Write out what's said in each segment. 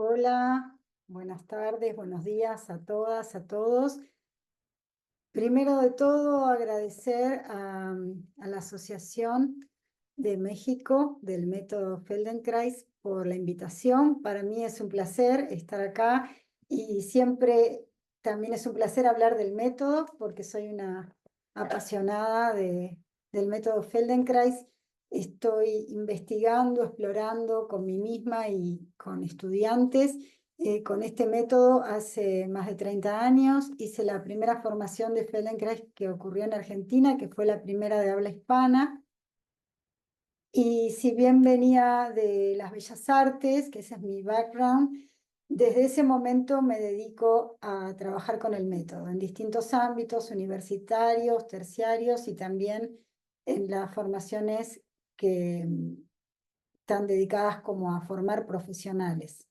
Hola, buenas tardes, buenos días a todas, a todos. Primero de todo, agradecer a la Asociación de México del Método Feldenkrais por la invitación. Para mí es un placer estar acá y siempre también es un placer hablar del método porque soy una apasionada del método Feldenkrais. Estoy investigando, explorando con mí misma y con estudiantes con este método hace más de 30 años. Hice la primera formación de Feldenkrais que ocurrió en Argentina, que fue la primera de habla hispana. Y si bien venía de las bellas artes, que ese es mi background, desde ese momento me dedico a trabajar con el método en distintos ámbitos universitarios, terciarios y también en las formaciones que están dedicadas como a formar profesionales.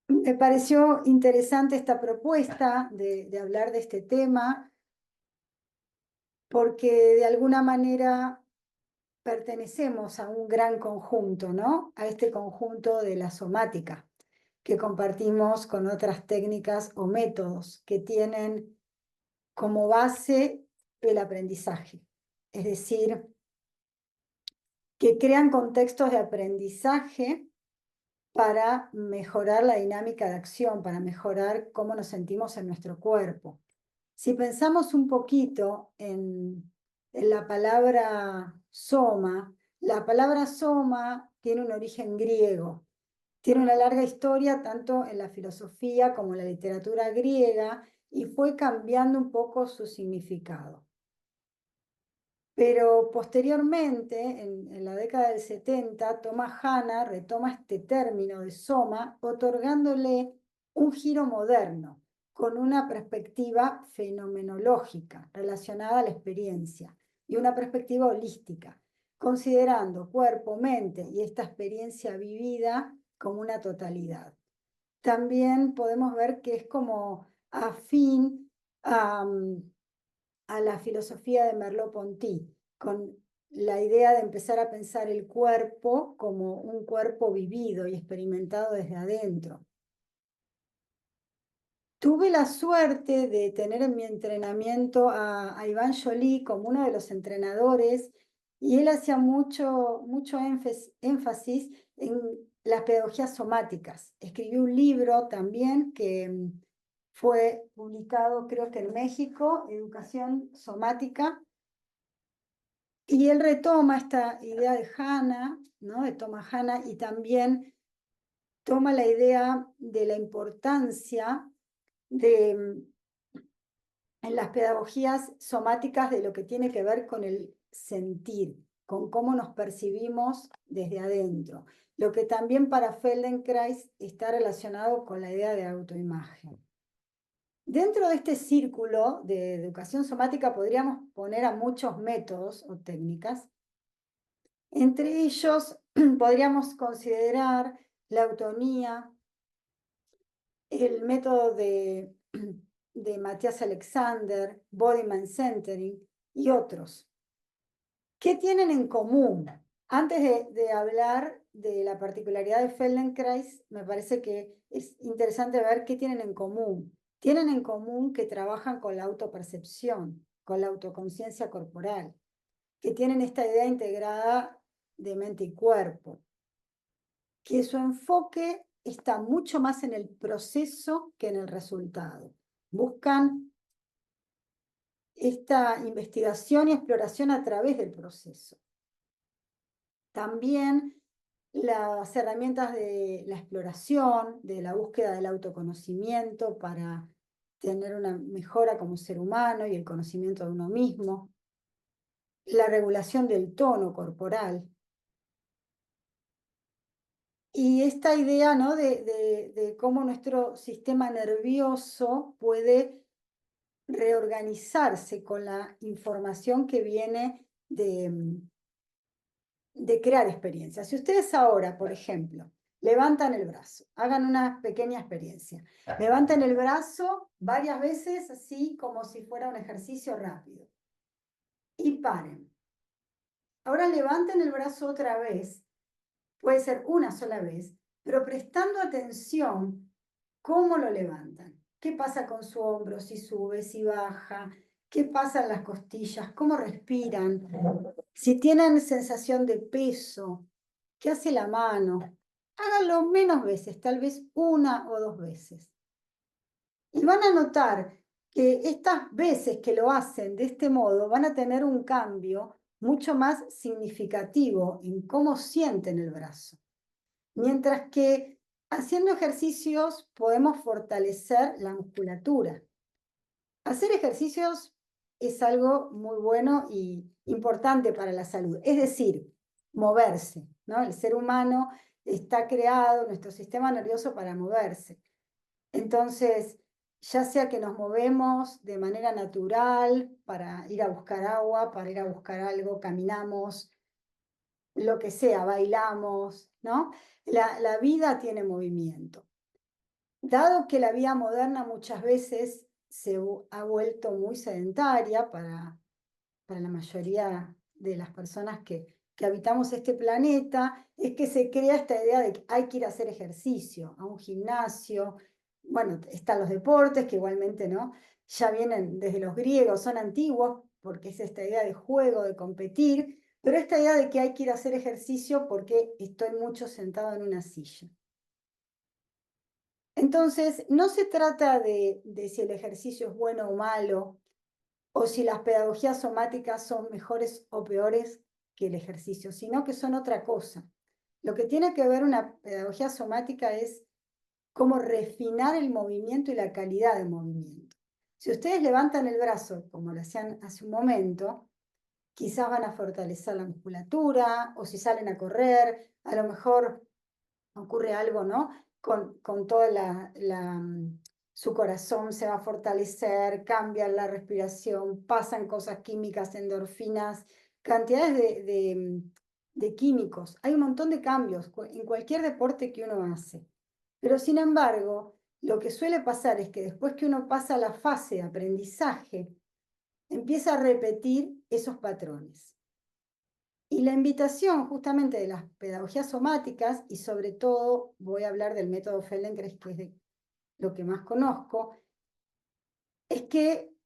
Me pareció interesante esta propuesta de hablar de este tema porque de alguna manera pertenecemos a un gran conjunto, ¿no? A este conjunto de la somática que compartimos con otras técnicas o métodos que tienen como base el aprendizaje. Es decir, que crean contextos de aprendizaje para mejorar la dinámica de acción, para mejorar cómo nos sentimos en nuestro cuerpo. Si pensamos un poquito en la palabra soma tiene un origen griego, tiene una larga historia tanto en la filosofía como en la literatura griega y fue cambiando un poco su significado. Pero posteriormente, en la década del 70, Thomas Hanna retoma este término de soma, otorgándole un giro moderno, con una perspectiva fenomenológica relacionada a la experiencia y una perspectiva holística, considerando cuerpo, mente y esta experiencia vivida como una totalidad. También podemos ver que es como afín a la filosofía de Merleau-Ponty, con la idea de empezar a pensar el cuerpo como un cuerpo vivido y experimentado desde adentro. Tuve la suerte de tener en mi entrenamiento a Iván Joly como uno de los entrenadores y él hacía mucho énfasis en las pedagogías somáticas. Escribió un libro también que fue publicado creo que en México, Educación Somática, y él retoma esta idea de Hanna, ¿no? De Thomas Hanna, y también toma la idea de la importancia de en las pedagogías somáticas de lo que tiene que ver con el sentir, con cómo nos percibimos desde adentro, lo que también para Feldenkrais está relacionado con la idea de autoimagen. Dentro de este círculo de educación somática podríamos poner a muchos métodos o técnicas. Entre ellos podríamos considerar la autonomía, el método de Matthias Alexander, Body Mind Centering y otros. ¿Qué tienen en común? Antes de hablar de la particularidad de Feldenkrais, me parece que es interesante ver qué tienen en común. Tienen en común que trabajan con la autopercepción, con la autoconciencia corporal, que tienen esta idea integrada de mente y cuerpo, que su enfoque está mucho más en el proceso que en el resultado. Buscan esta investigación y exploración a través del proceso. También las herramientas de la exploración, de la búsqueda del autoconocimiento para tener una mejora como ser humano y el conocimiento de uno mismo, la regulación del tono corporal, y esta idea, ¿no? de cómo nuestro sistema nervioso puede reorganizarse con la información que viene de crear experiencias. Si ustedes ahora, por ejemplo, levantan el brazo, hagan una pequeña experiencia, levanten el brazo varias veces, así como si fuera un ejercicio rápido, y paren. Ahora levanten el brazo otra vez, puede ser una sola vez, pero prestando atención cómo lo levantan, qué pasa con su hombro, si sube, si baja, qué pasa en las costillas, cómo respiran, si tienen sensación de peso, qué hace la mano. Háganlo menos veces, tal vez 1 o 2 veces. Y van a notar que estas veces que lo hacen de este modo van a tener un cambio mucho más significativo en cómo sienten el brazo. Mientras que haciendo ejercicios podemos fortalecer la musculatura. Hacer ejercicios es algo muy bueno y importante para la salud, es decir, moverse, ¿no? El ser humano está creado, nuestro sistema nervioso, para moverse. Entonces, ya sea que nos movemos de manera natural para ir a buscar agua, para ir a buscar algo, caminamos, lo que sea, bailamos, ¿no? La vida tiene movimiento. Dado que la vida moderna muchas veces ha vuelto muy sedentaria para la mayoría de las personas que habitamos este planeta, es que se crea esta idea de que hay que ir a hacer ejercicio, a un gimnasio. Bueno, están los deportes, que igualmente, ¿no? Ya vienen desde los griegos, son antiguos, porque es esta idea de juego, de competir, pero esta idea de que hay que ir a hacer ejercicio porque estoy mucho sentado en una silla. Entonces, no se trata de si el ejercicio es bueno o malo, o si las pedagogías somáticas son mejores o peores que el ejercicio, sino que son otra cosa. Lo que tiene que ver una pedagogía somática es cómo refinar el movimiento y la calidad del movimiento. Si ustedes levantan el brazo, como lo hacían hace un momento, quizás van a fortalecer la musculatura, o si salen a correr, a lo mejor ocurre algo, ¿no? Con toda su corazón se va a fortalecer, cambia la respiración, pasan cosas químicas, endorfinas, cantidades de químicos. Hay un montón de cambios en cualquier deporte que uno hace. Pero sin embargo, lo que suele pasar es que después que uno pasa la fase de aprendizaje, empieza a repetir esos patrones. Y la invitación justamente de las pedagogías somáticas, y sobre todo voy a hablar del método Feldenkrais, que es de lo que más conozco, es que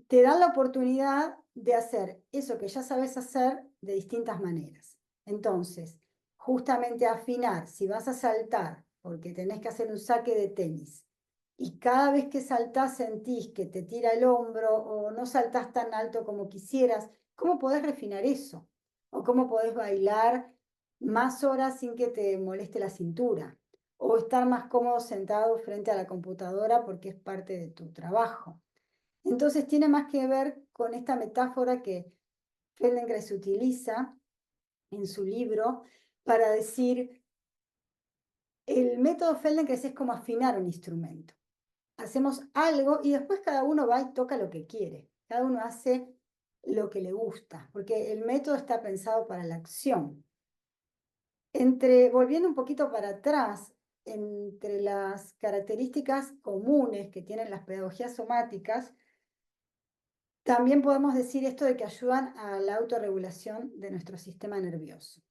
te dan la oportunidad de hacer eso que ya sabes hacer de distintas maneras. Entonces, justamente afinar, si vas a saltar, porque tenés que hacer un saque de tenis, y cada vez que saltás sentís que te tira el hombro o no saltás tan alto como quisieras, ¿cómo podés refinar eso? ¿O cómo podés bailar más horas sin que te moleste la cintura? ¿O estar más cómodo sentado frente a la computadora porque es parte de tu trabajo? Entonces tiene más que ver con esta metáfora que Feldenkrais utiliza en su libro para decir, el método Feldenkrais es como afinar un instrumento. Hacemos algo y después cada uno va y toca lo que quiere. Cada uno hace lo que le gusta, porque el método está pensado para la acción. Volviendo un poquito para atrás, entre las características comunes que tienen las pedagogías somáticas, también podemos decir esto de que ayudan a la autorregulación de nuestro sistema nervioso.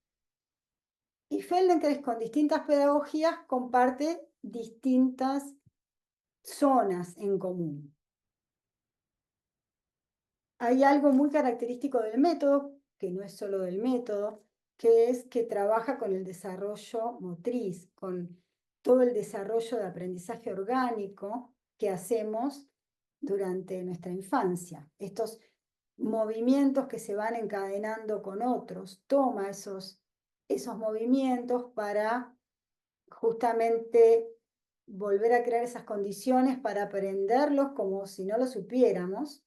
Y Feldenkrais, con distintas pedagogías, comparte distintas zonas en común. Hay algo muy característico del método, que no es solo del método, que es que trabaja con el desarrollo motriz, con todo el desarrollo de aprendizaje orgánico que hacemos durante nuestra infancia. Estos movimientos que se van encadenando con otros, toma esos movimientos para justamente volver a crear esas condiciones para aprenderlos como si no lo supiéramos.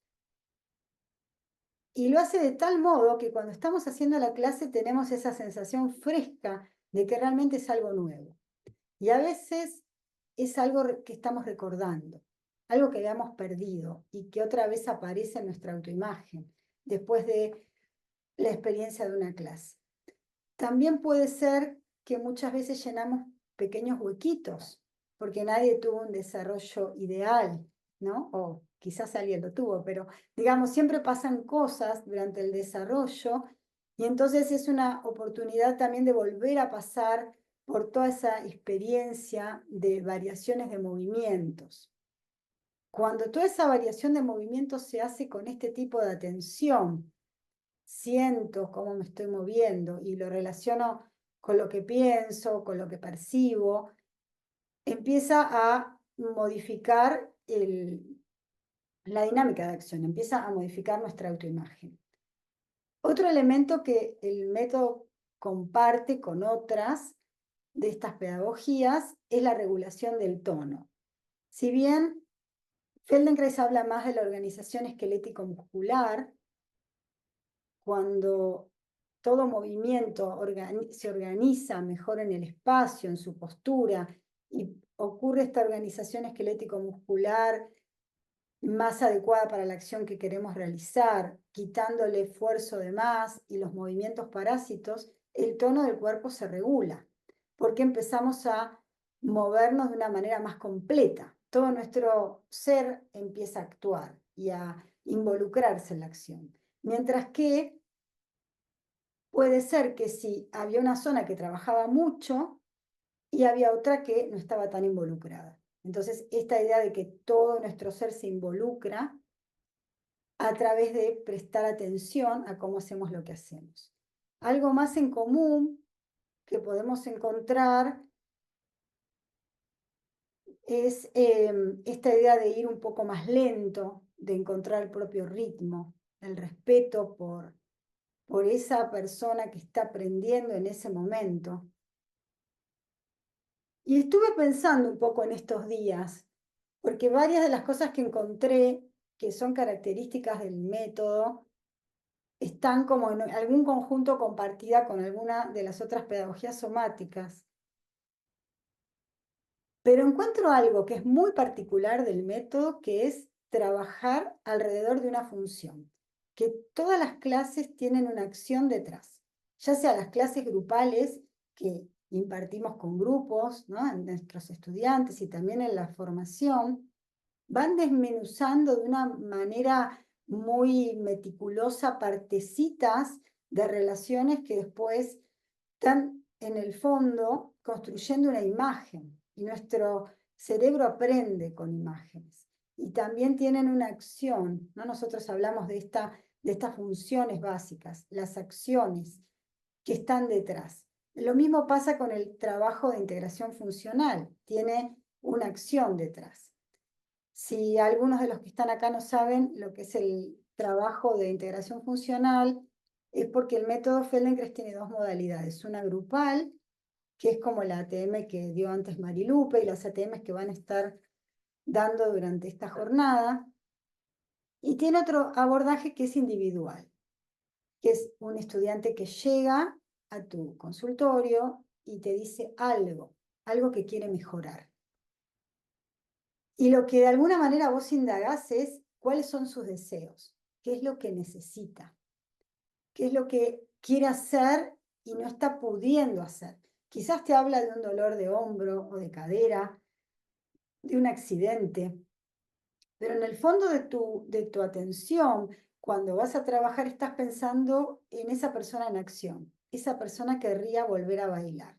Y lo hace de tal modo que cuando estamos haciendo la clase tenemos esa sensación fresca de que realmente es algo nuevo. Y a veces es algo que estamos recordando, algo que habíamos perdido y que otra vez aparece en nuestra autoimagen después de la experiencia de una clase. También puede ser que muchas veces llenamos pequeños huequitos, porque nadie tuvo un desarrollo ideal, ¿no? O quizás alguien lo tuvo, pero digamos, siempre pasan cosas durante el desarrollo y entonces es una oportunidad también de volver a pasar por toda esa experiencia de variaciones de movimientos. Cuando toda esa variación de movimientos se hace con este tipo de atención, siento cómo me estoy moviendo y lo relaciono con lo que pienso, con lo que percibo, empieza a modificar la dinámica de acción, empieza a modificar nuestra autoimagen. Otro elemento que el método comparte con otras de estas pedagogías es la regulación del tono. Si bien Feldenkrais habla más de la organización esquelético-muscular, cuando todo movimiento se organiza mejor en el espacio, en su postura, y ocurre esta organización esquelético-muscular más adecuada para la acción que queremos realizar, quitándole esfuerzo de más y los movimientos parásitos, el tono del cuerpo se regula, porque empezamos a movernos de una manera más completa. Todo nuestro ser empieza a actuar y a involucrarse en la acción. Mientras que puede ser que si había una zona que trabajaba mucho y había otra que no estaba tan involucrada. Entonces, esta idea de que todo nuestro ser se involucra a través de prestar atención a cómo hacemos lo que hacemos. Algo más en común que podemos encontrar es esta idea de ir un poco más lento, de encontrar el propio ritmo, el respeto por esa persona que está aprendiendo en ese momento. Y estuve pensando un poco en estos días, porque varias de las cosas que encontré que son características del método están como en algún conjunto compartida con alguna de las otras pedagogías somáticas. Pero encuentro algo que es muy particular del método, que es trabajar alrededor de una función, que todas las clases tienen una acción detrás, ya sea las clases grupales que impartimos con grupos, ¿no? En nuestros estudiantes y también en la formación, van desmenuzando de una manera muy meticulosa partecitas de relaciones que después están en el fondo construyendo una imagen y nuestro cerebro aprende con imágenes y también tienen una acción, ¿no? Nosotros hablamos de estas funciones básicas, las acciones que están detrás. Lo mismo pasa con el trabajo de integración funcional, tiene una acción detrás. Si algunos de los que están acá no saben lo que es el trabajo de integración funcional, es porque el método Feldenkrais tiene dos modalidades. Una grupal, que es como la ATM que dio antes Marilupe y las ATMs que van a estar dando durante esta jornada. Y tiene otro abordaje que es individual, que es un estudiante que llega a tu consultorio y te dice algo que quiere mejorar. Y lo que de alguna manera vos indagás es cuáles son sus deseos, qué es lo que necesita, qué es lo que quiere hacer y no está pudiendo hacer. Quizás te habla de un dolor de hombro o de cadera, de un accidente, pero en el fondo de tu atención, cuando vas a trabajar, estás pensando en esa persona en acción. Esa persona querría volver a bailar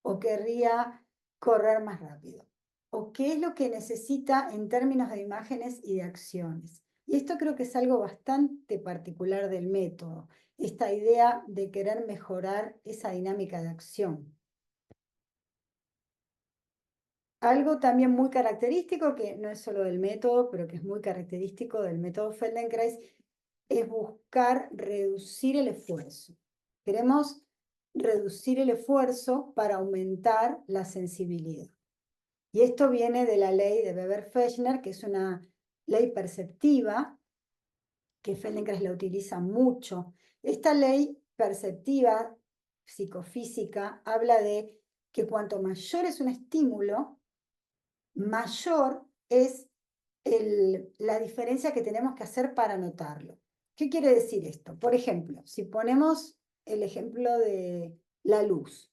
o querría correr más rápido. ¿O qué es lo que necesita en términos de imágenes y de acciones? Y esto creo que es algo bastante particular del método, esta idea de querer mejorar esa dinámica de acción. Algo también muy característico, que no es solo del método, pero que es muy característico del método Feldenkrais, es buscar reducir el esfuerzo. Queremos reducir el esfuerzo para aumentar la sensibilidad. Y esto viene de la ley de Weber-Fechner, que es una ley perceptiva, que Feldenkrais la utiliza mucho. Esta ley perceptiva, psicofísica, habla de que cuanto mayor es un estímulo, mayor es la diferencia que tenemos que hacer para notarlo. ¿Qué quiere decir esto? Por ejemplo, si ponemos el ejemplo de la luz.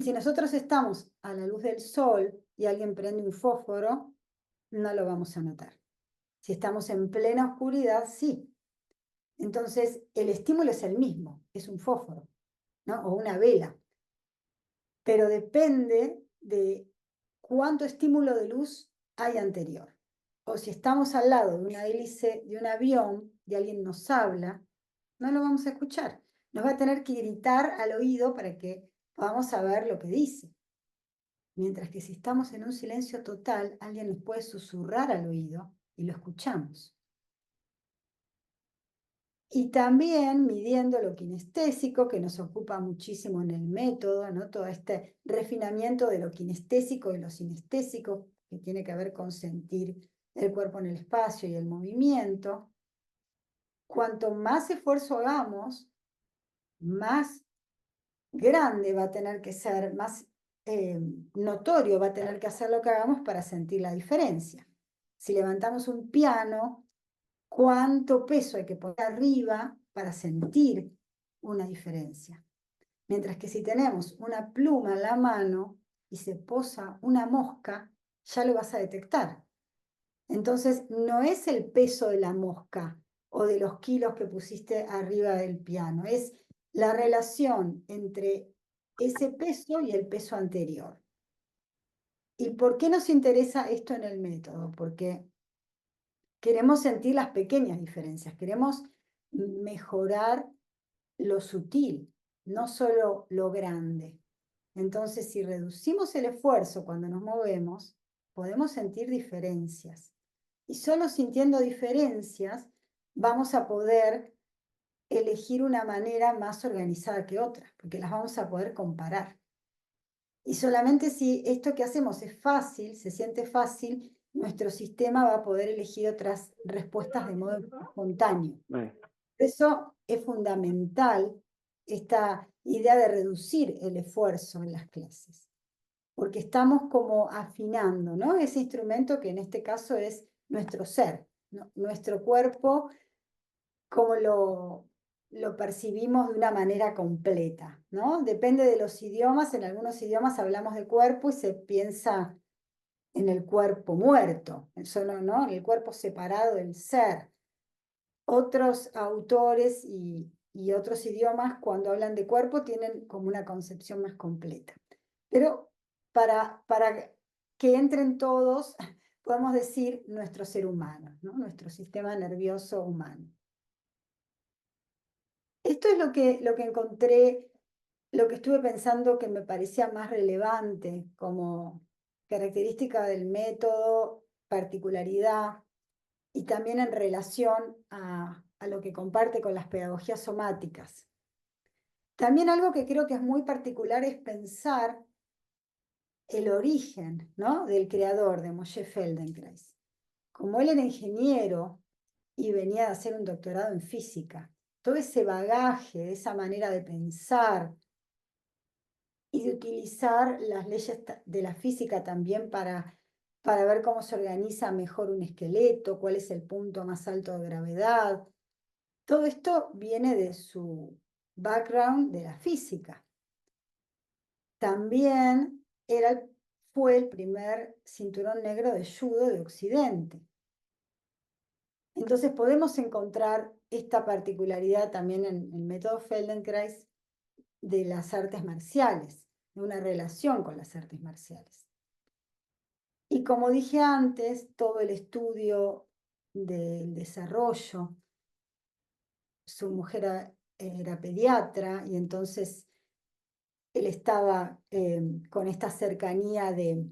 Si nosotros estamos a la luz del sol y alguien prende un fósforo, no lo vamos a notar. Si estamos en plena oscuridad, sí. Entonces, el estímulo es el mismo, es un fósforo, ¿no? O una vela. pero depende de cuánto estímulo de luz hay anterior. O si estamos al lado de una hélice de un avión y alguien nos habla, no lo vamos a escuchar. Nos va a tener que gritar al oído para que podamos saber lo que dice. Mientras que si estamos en un silencio total, alguien nos puede susurrar al oído y lo escuchamos. Y también midiendo lo kinestésico, que nos ocupa muchísimo en el método, ¿no? Todo este refinamiento de lo kinestésico y lo sinestésico, que tiene que ver con sentir el cuerpo en el espacio y el movimiento. Cuanto más esfuerzo hagamos, más grande va a tener que ser, más notorio va a tener que hacer lo que hagamos para sentir la diferencia. Si levantamos un piano, ¿cuánto peso hay que poner arriba para sentir una diferencia? Mientras que si tenemos una pluma en la mano y se posa una mosca, ya lo vas a detectar. Entonces, no es el peso de la mosca o de los kilos que pusiste arriba del piano, es la relación entre ese peso y el peso anterior. ¿Y por qué nos interesa esto en el método? Porque queremos sentir las pequeñas diferencias, queremos mejorar lo sutil, no solo lo grande. Entonces, si reducimos el esfuerzo cuando nos movemos, podemos sentir diferencias. Y solo sintiendo diferencias vamos a poder elegir una manera más organizada que otra, porque las vamos a poder comparar. Y solamente si esto que hacemos es fácil, se siente fácil, nuestro sistema va a poder elegir otras respuestas de modo espontáneo. Right. Eso es fundamental, esta idea de reducir el esfuerzo en las clases, porque estamos como afinando, ¿no? Ese instrumento que en este caso es nuestro ser, ¿no? Nuestro cuerpo, como lo percibimos de una manera completa, ¿no? Depende de los idiomas, en algunos idiomas hablamos de cuerpo y se piensa en el cuerpo muerto, solo, ¿no? En el cuerpo separado del ser. Otros autores y otros idiomas, cuando hablan de cuerpo, tienen como una concepción más completa. Pero para que entren todos, podemos decir nuestro ser humano, ¿no? Nuestro sistema nervioso humano. Esto es lo que encontré, lo que estuve pensando que me parecía más relevante como característica del método, particularidad, y también en relación a lo que comparte con las pedagogías somáticas. También algo que creo que es muy particular es pensar el origen, ¿no? Del creador, de Moshe Feldenkrais. Como él era ingeniero y venía a hacer un doctorado en física, todo ese bagaje, esa manera de pensar y de utilizar las leyes de la física también para ver cómo se organiza mejor un esqueleto, cuál es el punto más alto de gravedad. Todo esto viene de su background de la física. También fue el primer cinturón negro de judo de Occidente. Entonces podemos encontrar esta particularidad también en el método Feldenkrais de las artes marciales, de una relación con las artes marciales. Y como dije antes, todo el estudio del desarrollo, su mujer era pediatra y entonces él estaba con esta cercanía de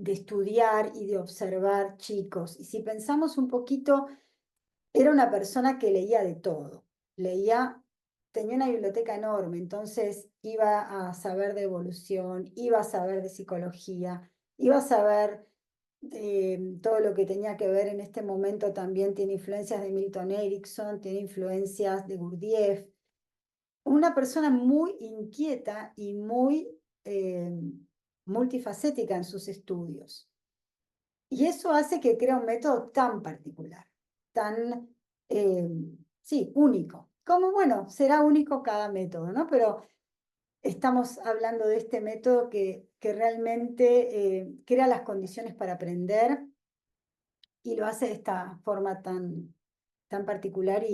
estudiar y de observar chicos. Y si pensamos un poquito, era una persona que leía de todo. Tenía una biblioteca enorme, entonces iba a saber de evolución, iba a saber de psicología, iba a saber todo lo que tenía que ver en este momento también tiene influencias de Milton Erickson, tiene influencias de Gurdjieff. Una persona muy inquieta y muy multifacética en sus estudios. Y eso hace que crea un método tan particular, tan, sí, único. Como, bueno, será único cada método, ¿no? Pero estamos hablando de este método que realmente crea las condiciones para aprender y lo hace de esta forma tan particular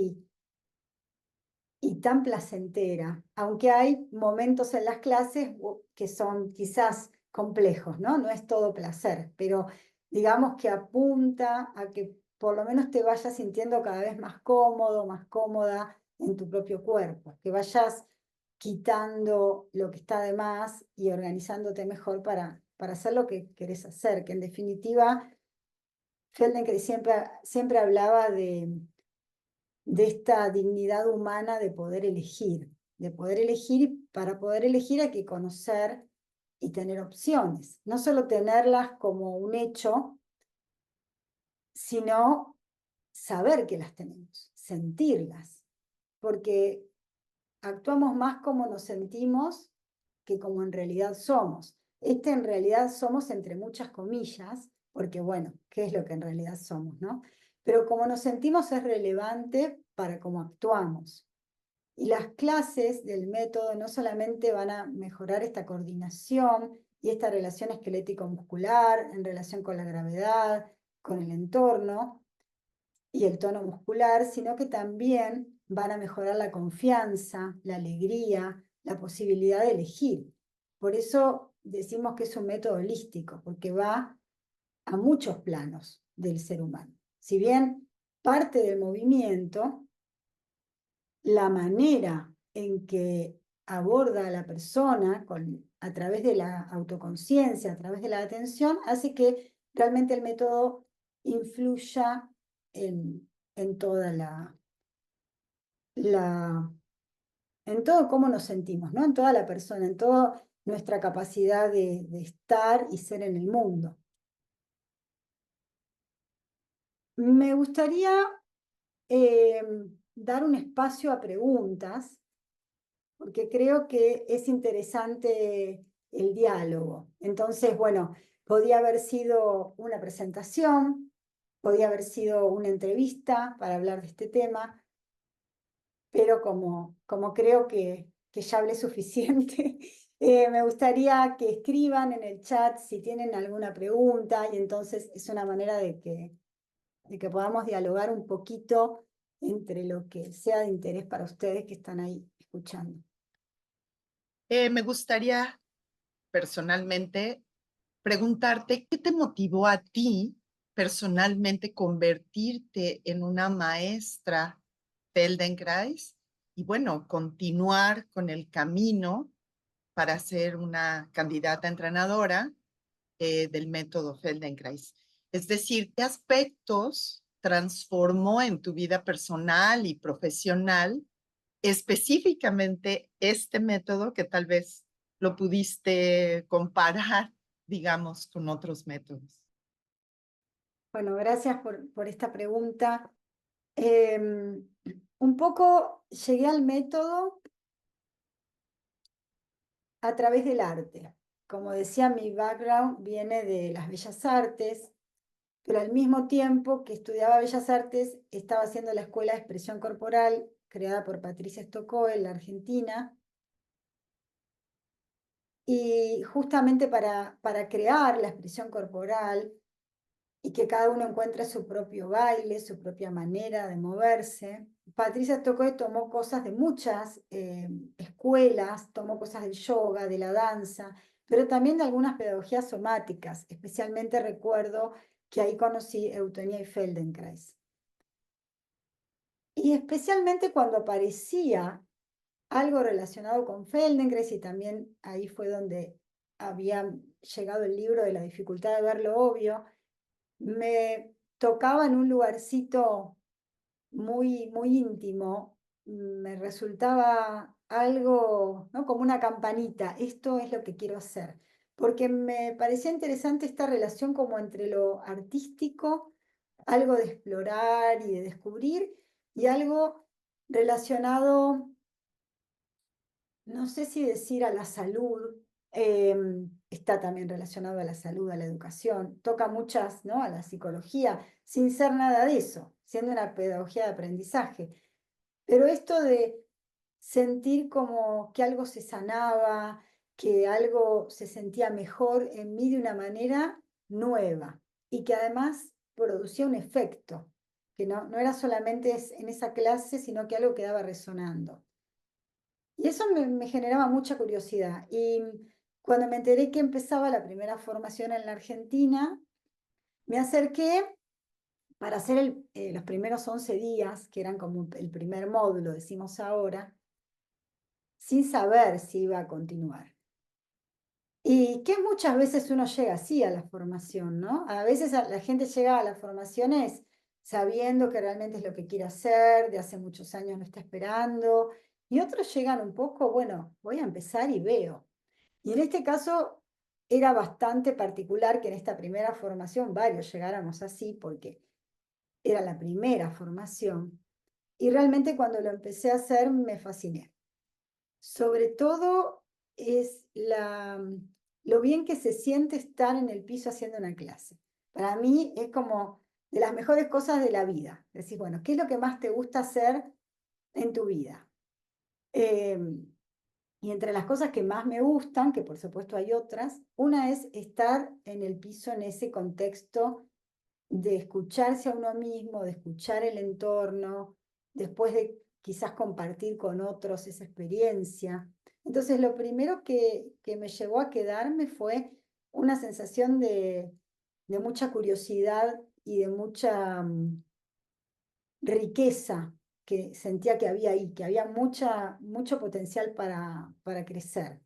y tan placentera, aunque hay momentos en las clases que son quizás complejos, ¿no? No es todo placer, pero digamos que apunta a que por lo menos te vayas sintiendo cada vez más cómodo, más cómoda en tu propio cuerpo, que vayas quitando lo que está de más y organizándote mejor para hacer lo que querés hacer, que en definitiva Feldenkrais siempre hablaba de esta dignidad humana de poder elegir, y para poder elegir hay que conocer y tener opciones, no solo tenerlas como un hecho, sino saber que las tenemos, sentirlas, porque actuamos más como nos sentimos que como en realidad somos. Este en realidad somos entre muchas comillas, porque bueno, ¿qué es lo que en realidad somos, no? Pero como nos sentimos es relevante para cómo actuamos. Y las clases del método no solamente van a mejorar esta coordinación y esta relación esquelético-muscular en relación con la gravedad, con el entorno y el tono muscular, sino que también van a mejorar la confianza, la alegría, la posibilidad de elegir. Por eso decimos que es un método holístico, porque va a muchos planos del ser humano. Si bien parte del movimiento, la manera en que aborda a la persona a través de la autoconciencia, a través de la atención, hace que realmente el método influya en toda la, en todo cómo nos sentimos, ¿no? En toda la persona, en toda nuestra capacidad de estar y ser en el mundo. Me gustaría eh, dar un espacio a preguntas porque creo que es interesante el diálogo. Entonces, bueno, podía haber sido una presentación, podía haber sido una entrevista para hablar de este tema, pero como creo que ya hablé suficiente, me gustaría que escriban en el chat si tienen alguna pregunta y entonces es una manera de que podamos dialogar un poquito entre lo que sea de interés para ustedes que están ahí escuchando. Me gustaría personalmente preguntarte, ¿qué te motivó a ti personalmente convertirte en una maestra Feldenkrais y bueno, continuar con el camino para ser una candidata entrenadora del método Feldenkrais? Es decir, ¿qué aspectos transformó en tu vida personal y profesional específicamente este método que tal vez lo pudiste comparar, digamos, con otros métodos? Bueno, gracias por esta pregunta. Un poco llegué al método a través del arte. Como decía, mi background viene de las bellas artes, pero al mismo tiempo que estudiaba bellas artes, estaba haciendo la Escuela de Expresión Corporal, creada por Patricia Stocco en la Argentina. Y justamente para crear la expresión corporal y que cada uno encuentre su propio baile, su propia manera de moverse. Patricia Stokoe tomó cosas de muchas escuelas, tomó cosas del yoga, de la danza, pero también de algunas pedagogías somáticas. Especialmente recuerdo que ahí conocí Eugenia y Feldenkrais. Y especialmente cuando aparecía algo relacionado con Feldenkrais, y también ahí fue donde había llegado el libro de la dificultad de ver lo obvio, me tocaba en un lugarcito muy íntimo, me resultaba algo, ¿no? Como una campanita, esto es lo que quiero hacer, porque me parecía interesante esta relación como entre lo artístico, algo de explorar y de descubrir, y algo relacionado, no sé si decir a la salud, está también relacionado a la salud, a la educación, toca muchas, ¿no? A la psicología, sin ser nada de eso, siendo una pedagogía de aprendizaje. Pero esto de sentir como que algo se sanaba, que algo se sentía mejor en mí de una manera nueva y que además producía un efecto, que no era solamente en esa clase, sino que algo quedaba resonando. Y eso me generaba mucha curiosidad. Y cuando me enteré que empezaba la primera formación en la Argentina, me acerqué para hacer los primeros 11 días, que eran como el primer módulo, decimos ahora, sin saber si iba a continuar. Y que muchas veces uno llega así a la formación, ¿no? A veces la gente llega a las formaciones sabiendo que realmente es lo que quiere hacer, de hace muchos años lo está esperando, y otros llegan un poco, bueno, voy a empezar y veo. Y en este caso era bastante particular que en esta primera formación varios llegáramos así, porque era la primera formación, y realmente cuando lo empecé a hacer me fasciné. Sobre todo es lo bien que se siente estar en el piso haciendo una clase. Para mí es como de las mejores cosas de la vida. Decir, bueno, ¿qué es lo que más te gusta hacer en tu vida? Y entre las cosas que más me gustan, que por supuesto hay otras, una es estar en el piso en ese contexto de escucharse a uno mismo, de escuchar el entorno, después de quizás compartir con otros esa experiencia. Entonces, lo primero que me llevó a quedarme fue una sensación de mucha curiosidad y de mucha riqueza que sentía que había ahí, que había mucho potencial para crecer.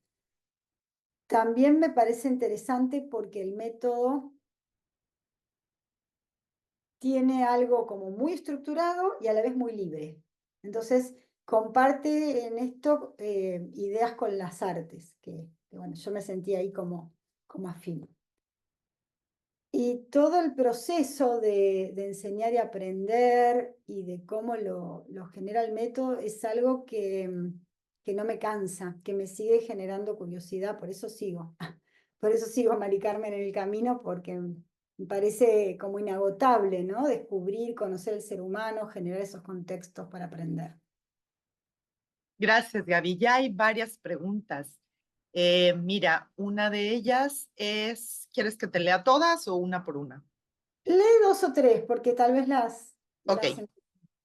También me parece interesante porque el método tiene algo como muy estructurado y a la vez muy libre. Entonces, comparte en esto ideas con las artes, que, bueno, yo me sentía ahí como afín. Y todo el proceso de enseñar y aprender y de cómo lo genera el método es algo que no me cansa, que me sigue generando curiosidad, por eso sigo. Por eso sigo a Mari Carmen en el camino, porque me parece como inagotable, ¿no? Descubrir, conocer el ser humano, generar esos contextos para aprender. Gracias, Gaby. Ya hay varias preguntas. Mira, una de ellas es, ¿quieres que te lea todas o una por una? Lee dos o tres, porque tal vez Ok, las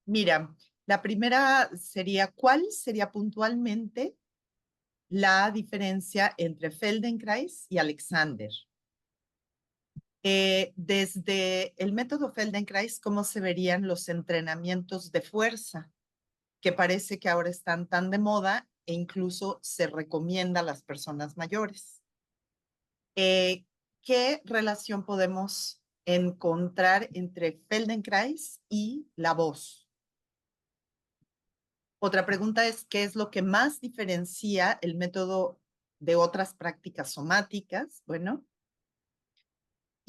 mira, la primera sería, ¿cuál sería puntualmente la diferencia entre Feldenkrais y Alexander? Desde el método Feldenkrais, ¿cómo se verían los entrenamientos de fuerza, que parece que ahora están tan de moda e incluso se recomienda a las personas mayores? Eh, ¿Qué relación podemos encontrar entre Feldenkrais y la voz? Otra pregunta es, ¿qué es lo que más diferencia el método de otras prácticas somáticas? Bueno,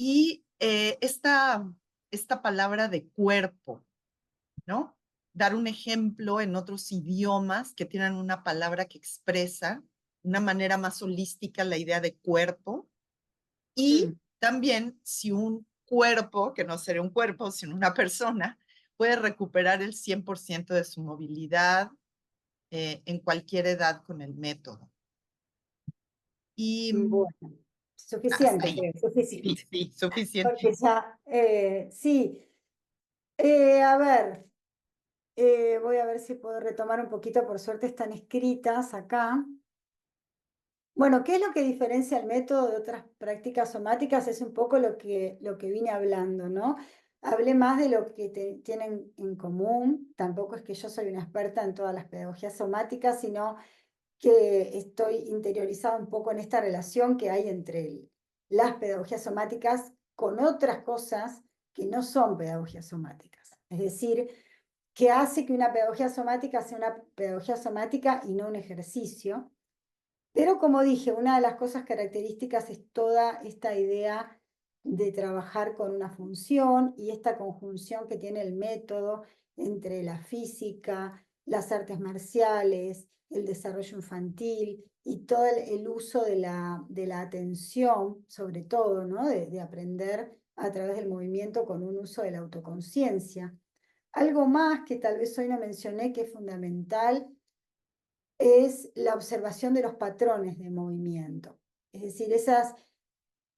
y esta palabra de cuerpo, ¿no? Dar un ejemplo en otros idiomas que tienen una palabra que expresa de una manera más holística la idea de cuerpo. Y Mm. también si un cuerpo, que no sería un cuerpo, sino una persona, puede recuperar el 100% de su movilidad en cualquier edad con el método. Y Bueno, hasta suficiente, ahí. creo, Sí, suficiente. sí, suficiente. Porque ya, sí. A ver, voy a ver si puedo retomar un poquito, por suerte están escritas acá. Bueno, ¿qué es lo que diferencia el método de otras prácticas somáticas? Es un poco lo que vine hablando, ¿no? Hablé más de lo que tienen en común, tampoco es que yo soy una experta en todas las pedagogías somáticas, sino que estoy interiorizada un poco en esta relación que hay entre las pedagogías somáticas con otras cosas que no son pedagogías somáticas. Es decir, que hace que una pedagogía somática sea una pedagogía somática y no un ejercicio. Pero como dije, una de las cosas características es toda esta idea de trabajar con una función y esta conjunción que tiene el método entre la física, las artes marciales, el desarrollo infantil y todo el uso de la atención, sobre todo, ¿no? De aprender a través del movimiento con un uso de la autoconciencia. Algo más que tal vez hoy no mencioné que es fundamental es la observación de los patrones de movimiento. Es decir, esas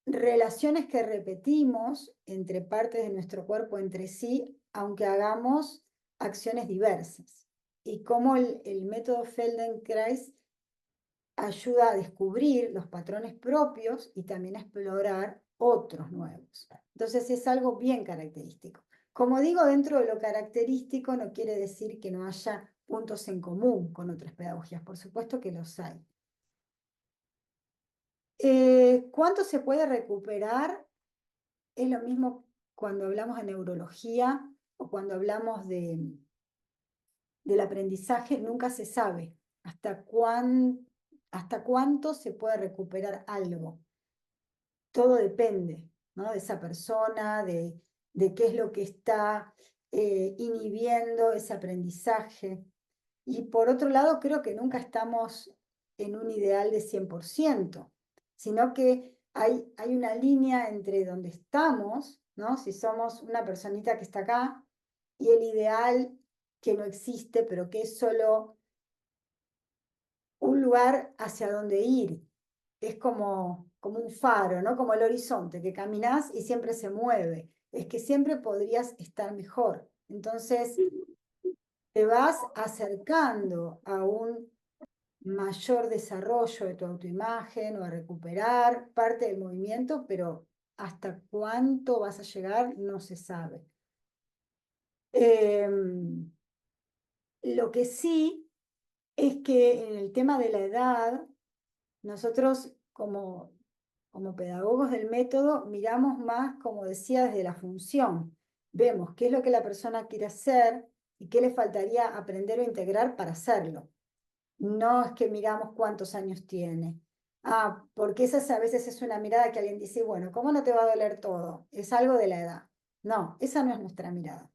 relaciones que repetimos entre partes de nuestro cuerpo entre sí, aunque hagamos acciones diversas. y cómo el método Feldenkrais ayuda a descubrir los patrones propios y también a explorar otros nuevos. Entonces es algo bien característico. Como digo, dentro de lo característico no quiere decir que no haya puntos en común con otras pedagogías, por supuesto que los hay. ¿Cuánto se puede recuperar? Es lo mismo cuando hablamos de neurología o cuando hablamos del aprendizaje, nunca se sabe hasta cuánto se puede recuperar algo. Todo depende, ¿no? De esa persona, de qué es lo que está inhibiendo ese aprendizaje. Y por otro lado, creo que nunca estamos en un ideal de 100%, sino que hay una línea entre donde estamos, ¿no? Si somos una personita que está acá, y el ideal que no existe, pero que es solo un lugar hacia donde ir. Es como un faro, ¿no? Como el horizonte, que caminás y siempre se mueve. Es que siempre podrías estar mejor. Entonces, te vas acercando a un mayor desarrollo de tu autoimagen o a recuperar parte del movimiento, pero hasta cuánto vas a llegar no se sabe. Lo que sí es que en el tema de la edad, nosotros como pedagogos del método miramos más, como decía, desde la función. Vemos qué es lo que la persona quiere hacer y qué le faltaría aprender o integrar para hacerlo. No es que miramos cuántos años tiene. Porque esa a veces es una mirada que alguien dice, bueno, ¿cómo no te va a doler todo? Es algo de la edad. No, esa no es nuestra mirada.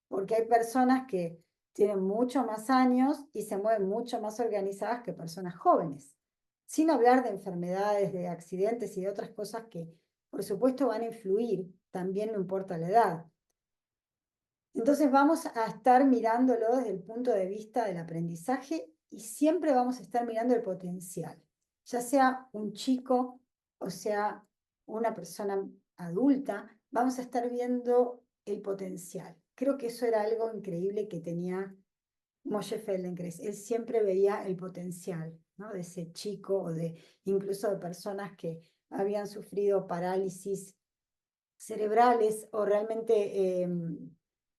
Porque hay personas que tienen muchos más años y se mueven mucho más organizadas que personas jóvenes. Sin hablar de enfermedades, de accidentes y de otras cosas que, por supuesto, van a influir, también no importa la edad. Entonces vamos a estar mirándolo desde el punto de vista del aprendizaje y siempre vamos a estar mirando el potencial, ya sea un chico o sea una persona adulta, vamos a estar viendo el potencial. Creo que eso era algo increíble que tenía Moshe Feldenkrais. Él siempre veía el potencial, ¿no? De ese chico o de incluso de personas que habían sufrido parálisis cerebrales o realmente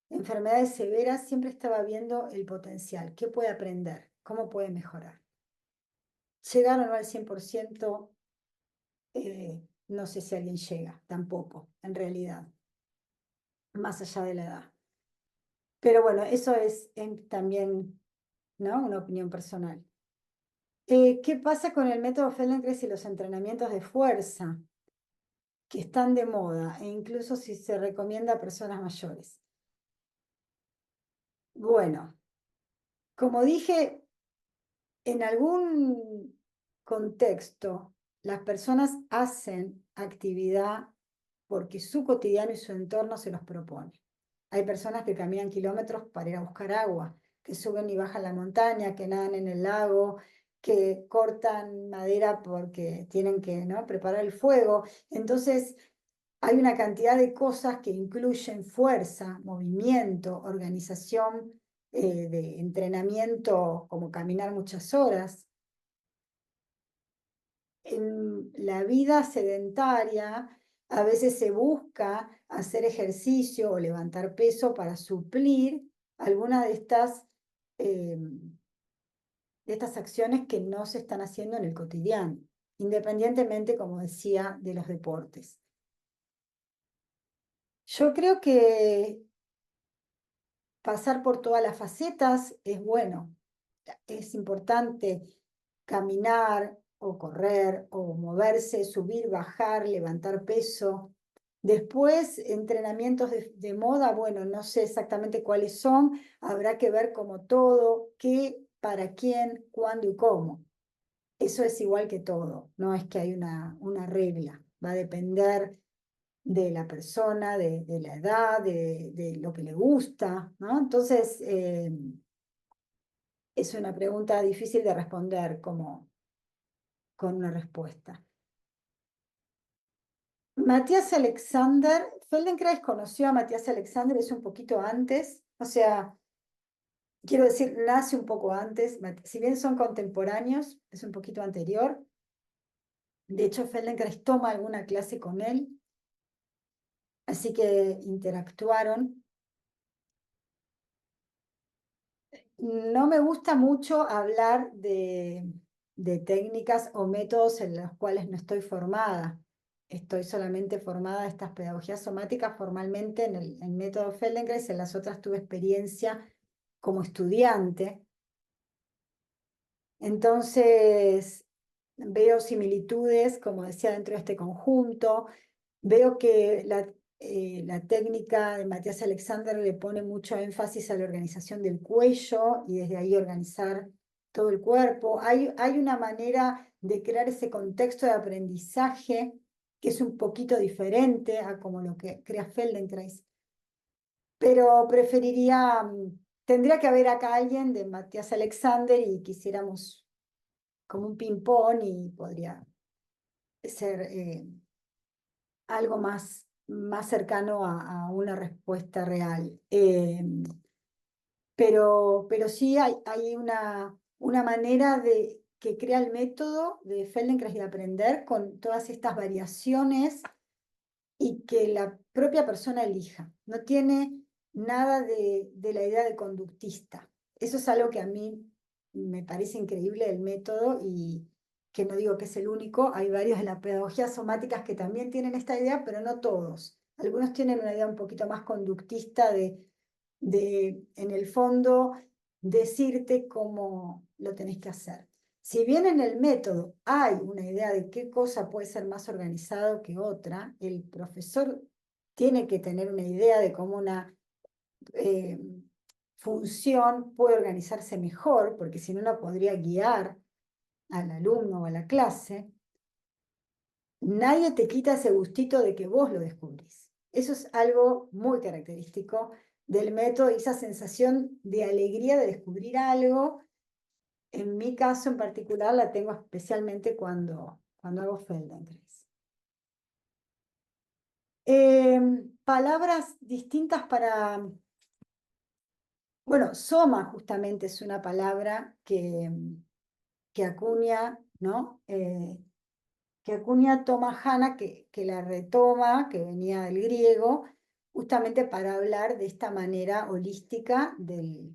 enfermedades severas, siempre estaba viendo el potencial, qué puede aprender, cómo puede mejorar. Llegar o no al 100%, no sé si alguien llega, tampoco, en realidad, más allá de la edad. Pero bueno, eso es también, ¿no? Una opinión personal. ¿Qué pasa con el método Feldenkrais y los entrenamientos de fuerza que están de moda e incluso si se recomienda a personas mayores? Bueno, como dije, en algún contexto, las personas hacen actividad porque su cotidiano y su entorno se los propone. Hay personas que caminan kilómetros para ir a buscar agua, que suben y bajan la montaña, que nadan en el lago, que cortan madera porque tienen que, ¿no?, preparar el fuego. Entonces, hay una cantidad de cosas que incluyen fuerza, movimiento, organización, de entrenamiento, como caminar muchas horas. En la vida sedentaria, a veces se busca hacer ejercicio o levantar peso para suplir alguna de estas acciones que no se están haciendo en el cotidiano, independientemente, como decía, de los deportes. Yo creo que pasar por todas las facetas es bueno. Es importante caminar o correr o moverse, subir, bajar, levantar peso. Después, entrenamientos de moda, bueno, no sé exactamente cuáles son, habrá que ver como todo, qué, para quién, cuándo y cómo. Eso es igual que todo, no es que hay una regla, va a depender de la persona, de la edad, de lo que le gusta, ¿no? Entonces, es una pregunta difícil de responder como con una respuesta. Matías Alexander, Feldenkrais conoció a Matías Alexander, es un poquito antes, o sea, quiero decir, nace un poco antes, si bien son contemporáneos, es un poquito anterior. De hecho, Feldenkrais toma alguna clase con él, así que interactuaron. No me gusta mucho hablar de técnicas o métodos en los cuales no estoy formada. Estoy solamente formada en estas pedagogías somáticas formalmente en el método Feldenkrais, en las otras tuve experiencia como estudiante. Entonces, veo similitudes, como decía, dentro de este conjunto. Veo que la técnica de Matías Alexander le pone mucho énfasis a la organización del cuello y desde ahí organizar todo el cuerpo. Hay una manera de crear ese contexto de aprendizaje que es un poquito diferente a como lo que crea Feldenkrais. Pero preferiría, tendría que haber acá alguien de Matías Alexander y quisiéramos como un ping-pong y podría ser algo más cercano a una respuesta real. Pero sí hay una manera de que crea el método de Feldenkrais de aprender con todas estas variaciones y que la propia persona elija. No tiene nada de la idea de conductista. Eso es algo que a mí me parece increíble del método y que no digo que es el único. Hay varios de las pedagogías somáticas que también tienen esta idea, pero no todos. Algunos tienen una idea un poquito más conductista en el fondo, decirte cómo lo tenés que hacer. Si bien en el método hay una idea de qué cosa puede ser más organizado que otra, el profesor tiene que tener una idea de cómo una eh, función puede organizarse mejor, porque si no, no podría guiar al alumno o a la clase. Nadie te quita ese gustito de que vos lo descubrís. Eso es algo muy característico del método, esa sensación de alegría de descubrir algo. En mi caso en particular la tengo especialmente cuando hago Feldenkrais. Palabras distintas para... Bueno, soma justamente es una palabra que acuña, ¿no? Que acuña Thomas Hanna, que la retoma, que venía del griego, justamente para hablar de esta manera holística del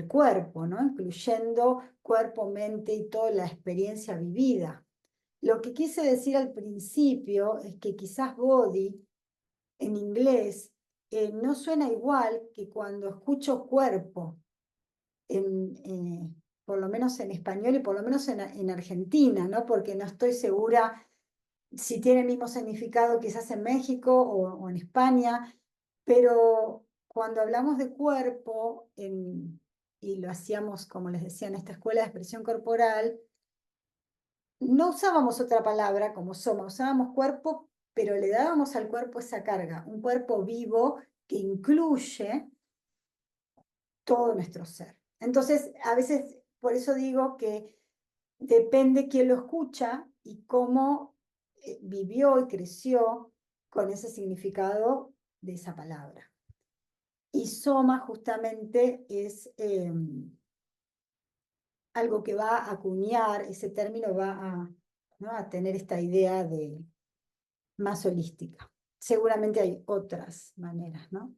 cuerpo, ¿no? Incluyendo cuerpo, mente y toda la experiencia vivida. Lo que quise decir al principio es que quizás body en inglés no suena igual que cuando escucho cuerpo, por lo menos en español y por lo menos en Argentina, ¿no? Porque no estoy segura si tiene el mismo significado quizás en México o en España, pero cuando hablamos de cuerpo, y lo hacíamos, como les decía, en esta escuela de expresión corporal, no usábamos otra palabra como soma, usábamos cuerpo, pero le dábamos al cuerpo esa carga, un cuerpo vivo que incluye todo nuestro ser. Entonces, a veces, por eso digo que depende quién lo escucha y cómo vivió y creció con ese significado de esa palabra. Y soma justamente es algo que va a acuñar, ese término va ¿no? a tener esta idea de más holística. Seguramente hay otras maneras, ¿no?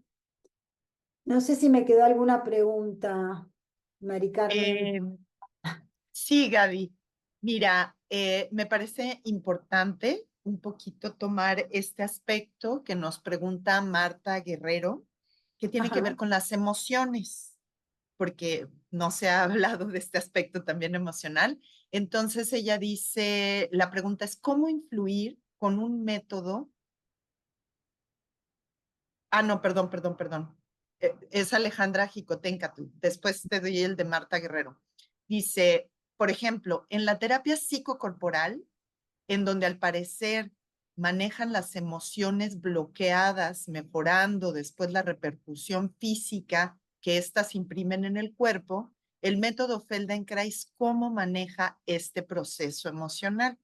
No sé si me quedó alguna pregunta, Mari Carmen. Eh, sí, Gaby. Mira, me parece importante un poquito tomar este aspecto que nos pregunta Marta Guerrero, que tiene que ver Ajá. con las emociones, porque no se ha hablado de este aspecto también emocional. Entonces ella dice, la pregunta es, ¿cómo influir con un método? Ah, no, perdón. Es Alejandra Jicotencatl. Después te doy el de Marta Guerrero. Dice, por ejemplo, en la terapia psicocorporal, en donde al parecer manejan las emociones bloqueadas, mejorando después la repercusión física que éstas imprimen en el cuerpo, el método Feldenkrais, ¿cómo maneja este proceso emocional?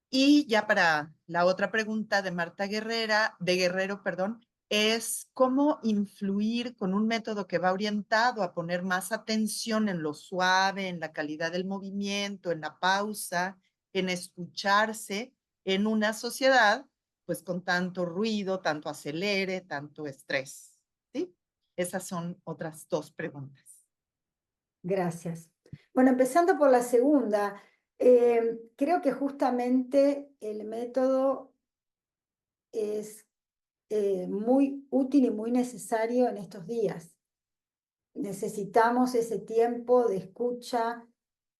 Y ya para la otra pregunta de Marta Guerrero, perdón, es cómo influir con un método que va orientado a poner más atención en lo suave, en la calidad del movimiento, en la pausa, en escucharse en una sociedad, pues con tanto ruido, tanto acelere, tanto estrés, ¿sí? Esas son otras dos preguntas. Gracias. Bueno, empezando por la segunda, creo que justamente el método es muy útil y muy necesario en estos días. Necesitamos ese tiempo de escucha,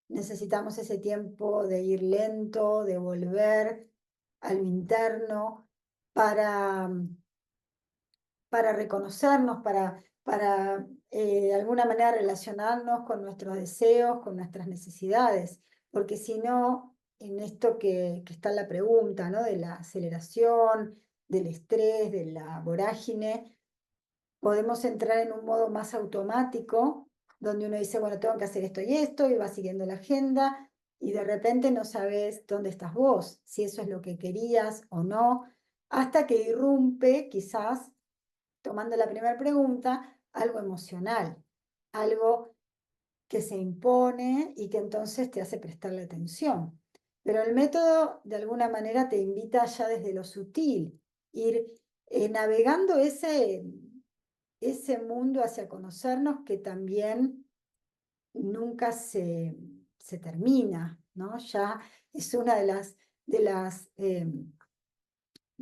necesitamos ese tiempo de ir lento, de volver a lo interno para, para reconocernos, para de alguna manera relacionarnos con nuestros deseos, con nuestras necesidades, porque si no, en esto que está la pregunta, ¿no? De la aceleración, del estrés, de la vorágine, podemos entrar en un modo más automático, donde uno dice, bueno, tengo que hacer esto, y va siguiendo la agenda, y de repente no sabes dónde estás vos, si eso es lo que querías o no, hasta que irrumpe, quizás, tomando la primera pregunta, algo emocional, algo que se impone y que entonces te hace prestarle atención. Pero el método, de alguna manera, te invita ya desde lo sutil, ir navegando ese mundo hacia conocernos que también nunca se termina, ¿no? Ya es una de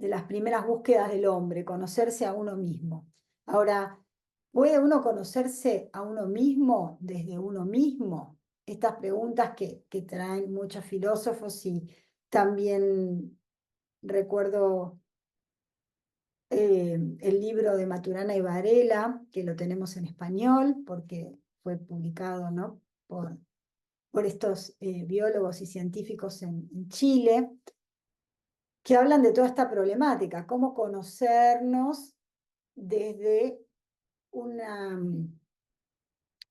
las primeras búsquedas del hombre, conocerse a uno mismo. Ahora, ¿puede uno conocerse a uno mismo desde uno mismo? Estas preguntas que traen muchos filósofos, y también recuerdo el libro de Maturana y Varela, que lo tenemos en español, porque fue publicado, ¿no? por estos biólogos y científicos en Chile, que hablan de toda esta problemática, cómo conocernos desde una,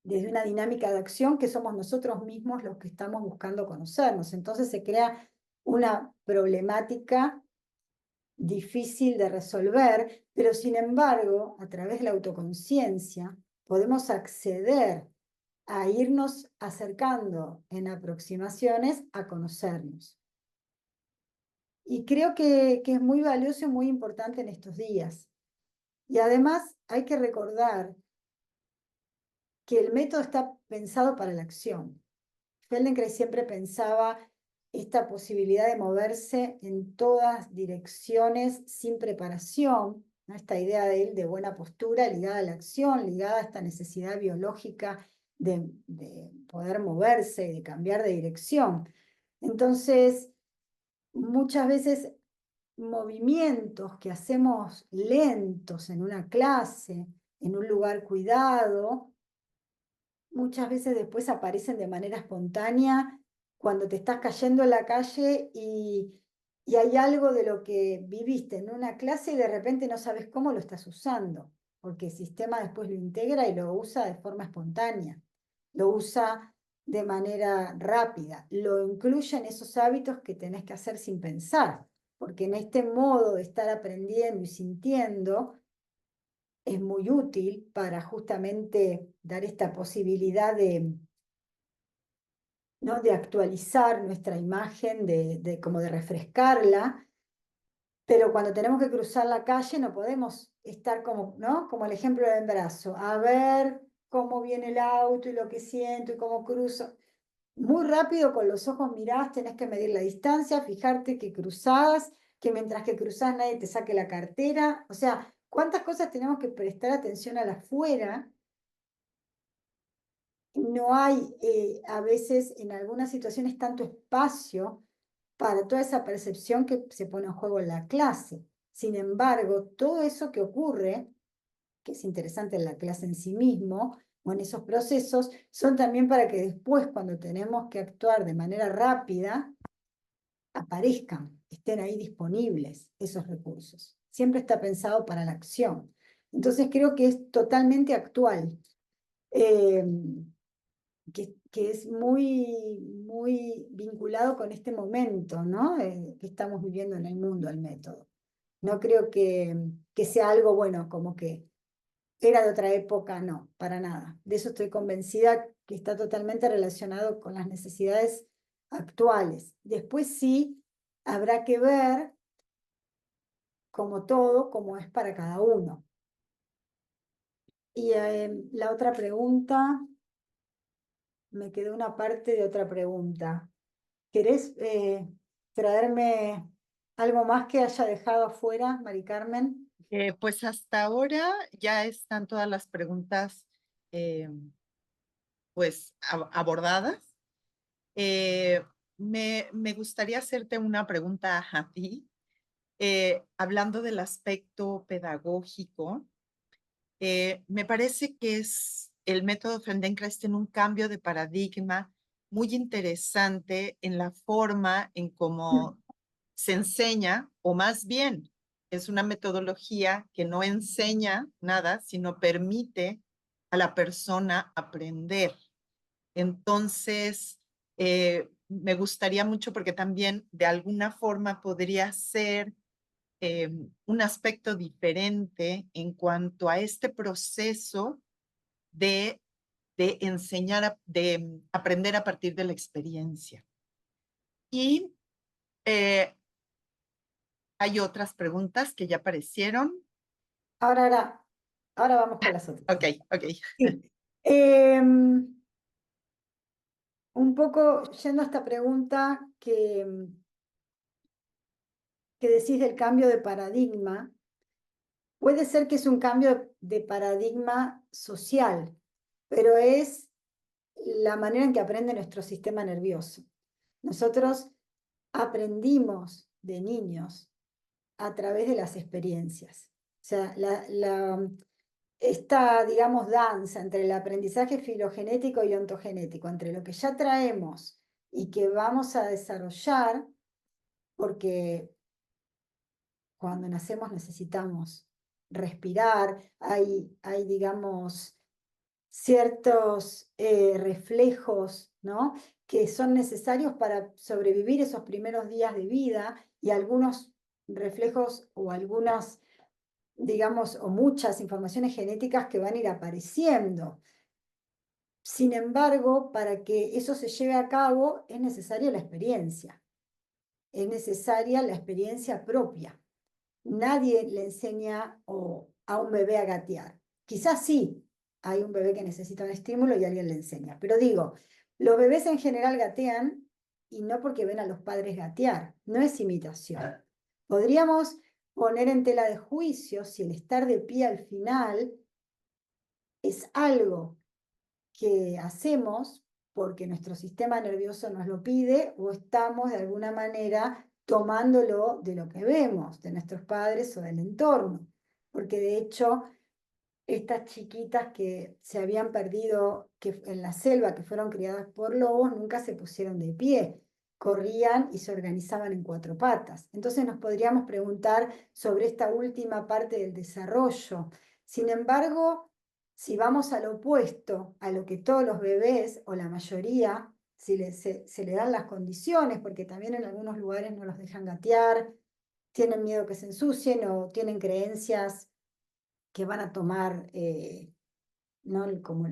desde una dinámica de acción que somos nosotros mismos los que estamos buscando conocernos. Entonces se crea una problemática difícil de resolver, pero sin embargo, a través de la autoconciencia, podemos acceder a irnos acercando en aproximaciones a conocernos. Y creo que es muy valioso y muy importante en estos días. Y además hay que recordar que el método está pensado para la acción. Feldenkrais siempre pensaba esta posibilidad de moverse en todas direcciones sin preparación, ¿no? Esta idea de él de buena postura ligada a la acción, ligada a esta necesidad biológica de poder moverse y de cambiar de dirección. Entonces, muchas veces movimientos que hacemos lentos en una clase, en un lugar cuidado, muchas veces después aparecen de manera espontánea cuando te estás cayendo en la calle y hay algo de lo que viviste en una clase y de repente no sabes cómo lo estás usando, porque el sistema después lo integra y lo usa de forma espontánea, lo usa de manera rápida, lo incluye en esos hábitos que tenés que hacer sin pensar, porque en este modo de estar aprendiendo y sintiendo, es muy útil para justamente dar esta posibilidad ¿no? de actualizar nuestra imagen, como de refrescarla, pero cuando tenemos que cruzar la calle no podemos estar como, ¿no? Como el ejemplo del embarazo, a ver cómo viene el auto y lo que siento y cómo cruzo. Muy rápido con los ojos mirás, tenés que medir la distancia, fijarte que cruzás, que mientras que cruzás nadie te saque la cartera. O sea, ¿cuántas cosas tenemos que prestar atención al afuera? No hay a veces en algunas situaciones tanto espacio para toda esa percepción que se pone en juego en la clase. Sin embargo, todo eso que ocurre, que es interesante en la clase en sí mismo, o en esos procesos, son también para que después, cuando tenemos que actuar de manera rápida, aparezcan, estén ahí disponibles esos recursos. Siempre está pensado para la acción. Entonces creo que es totalmente actual. Eh, que es muy vinculado con este momento, ¿no? Que estamos viviendo en el mundo, el método. No creo que sea algo bueno, como que era de otra época, no, para nada. De eso estoy convencida que está totalmente relacionado con las necesidades actuales. Después sí, habrá que ver, como todo, cómo es para cada uno. Y la otra pregunta, me quedó una parte de otra pregunta. ¿Querés traerme algo más que haya dejado afuera, Mari Carmen? Pues hasta ahora ya están todas las preguntas eh, pues abordadas. Eh, me gustaría hacerte una pregunta a ti, hablando del aspecto pedagógico. Me parece que es el método Feldenkrais tiene un cambio de paradigma muy interesante en la forma en cómo se enseña, o más bien es una metodología que no enseña nada, sino permite a la persona aprender. Entonces, me gustaría mucho porque también de alguna forma podría ser un aspecto diferente en cuanto a este proceso de, de enseñar, de aprender a partir de la experiencia. Y eh, hay otras preguntas que ya aparecieron. Ahora vamos con las otras. Ok, ok. Sí. Un poco yendo a esta pregunta que decís del cambio de paradigma, puede ser que es un cambio de paradigma social, pero es la manera en que aprende nuestro sistema nervioso. Nosotros aprendimos de niños a través de las experiencias. O sea, esta, digamos, danza entre el aprendizaje filogenético y ontogenético, entre lo que ya traemos y que vamos a desarrollar, porque cuando nacemos necesitamos respirar, digamos, ciertos reflejos, ¿no? Que son necesarios para sobrevivir esos primeros días de vida y algunos reflejos o algunas, digamos, o muchas informaciones genéticas que van a ir apareciendo. Sin embargo, para que eso se lleve a cabo es necesaria la experiencia, es necesaria la experiencia propia. Nadie le enseña a un bebé a gatear. Quizás sí, hay un bebé que necesita un estímulo y alguien le enseña. Pero digo, los bebés en general gatean y no porque ven a los padres gatear, no es imitación. Podríamos poner en tela de juicio si el estar de pie al final es algo que hacemos porque nuestro sistema nervioso nos lo pide o estamos de alguna manera tomándolo de lo que vemos, de nuestros padres o del entorno. Porque de hecho, estas chiquitas que se habían perdido en la selva, que fueron criadas por lobos, nunca se pusieron de pie, corrían y se organizaban en cuatro patas. Entonces nos podríamos preguntar sobre esta última parte del desarrollo. Sin embargo, si vamos al opuesto, a lo que todos los bebés o la mayoría, si se le dan las condiciones, porque también en algunos lugares no los dejan gatear, tienen miedo que se ensucien o tienen creencias que van a tomar ¿no? como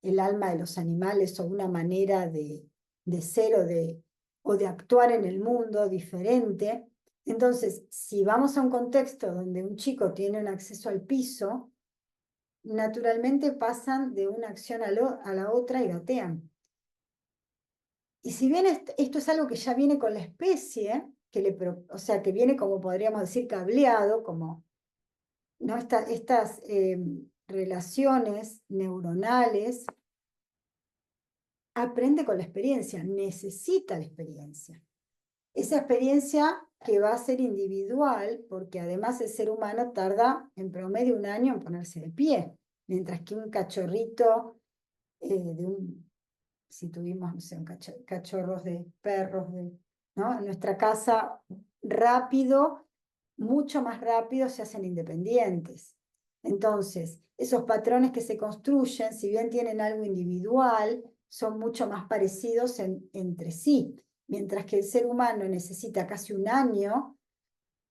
el alma de los animales o una manera de ser o de actuar en el mundo diferente. Entonces, si vamos a un contexto donde un chico tiene un acceso al piso, naturalmente pasan de una acción a la otra y gatean. Y si bien esto es algo que ya viene con la especie, o sea, que viene como podríamos decir cableado, como ¿no? Estas relaciones neuronales, aprende con la experiencia, necesita la experiencia. Esa experiencia que va a ser individual, porque además el ser humano tarda en promedio un año en ponerse de pie, mientras que un cachorrito si tuvimos, no sé, cachorros de perros, ¿no? En nuestra casa, rápido, mucho más rápido se hacen independientes. Entonces, esos patrones que se construyen, si bien tienen algo individual, son mucho más parecidos entre sí, mientras que el ser humano necesita casi un año